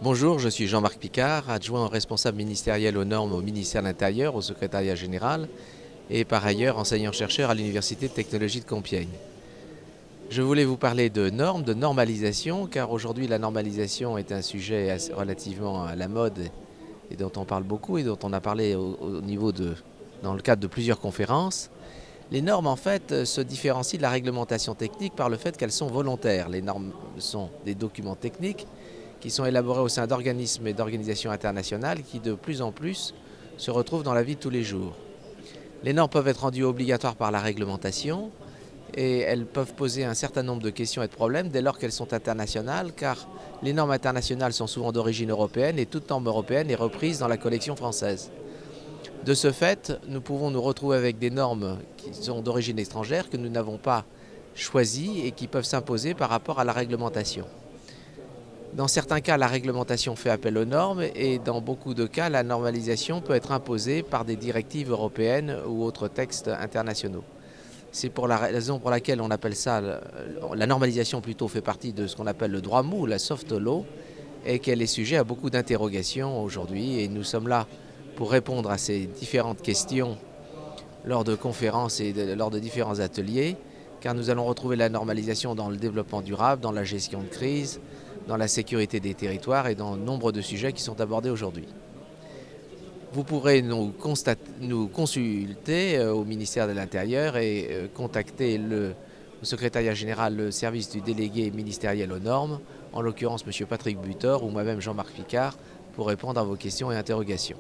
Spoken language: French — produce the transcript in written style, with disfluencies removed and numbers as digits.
Bonjour, je suis Jean-Marc Picard, adjoint responsable ministériel aux normes au ministère de l'Intérieur, au secrétariat général, et par ailleurs enseignant-chercheur à l'Université de technologie de Compiègne. Je voulais vous parler de normes, de normalisation, car aujourd'hui la normalisation est un sujet relativement à la mode et dont on parle beaucoup et dont on a parlé dans le cadre de plusieurs conférences. Les normes, en fait, se différencient de la réglementation technique par le fait qu'elles sont volontaires. Les normes sont des documents techniques qui sont élaborés au sein d'organismes et d'organisations internationales qui, de plus en plus, se retrouvent dans la vie de tous les jours. Les normes peuvent être rendues obligatoires par la réglementation et elles peuvent poser un certain nombre de questions et de problèmes dès lors qu'elles sont internationales, car les normes internationales sont souvent d'origine européenne et toute norme européenne est reprise dans la collection française. De ce fait, nous pouvons nous retrouver avec des normes qui sont d'origine étrangère que nous n'avons pas choisies et qui peuvent s'imposer par rapport à la réglementation. Dans certains cas, la réglementation fait appel aux normes et dans beaucoup de cas, la normalisation peut être imposée par des directives européennes ou autres textes internationaux. C'est pour la raison pour laquelle on appelle ça, la normalisation plutôt fait partie de ce qu'on appelle le droit mou, la soft law, et qu'elle est sujet à beaucoup d'interrogations aujourd'hui. Et nous sommes là pour répondre à ces différentes questions lors de conférences et lors de différents ateliers, car nous allons retrouver la normalisation dans le développement durable, dans la gestion de crise, dans la sécurité des territoires et dans nombre de sujets qui sont abordés aujourd'hui. Vous pourrez nous consulter au ministère de l'Intérieur et contacter au secrétariat général le service du délégué ministériel aux normes, en l'occurrence M. Patrick Butor ou moi-même Jean-Marc Picard, pour répondre à vos questions et interrogations.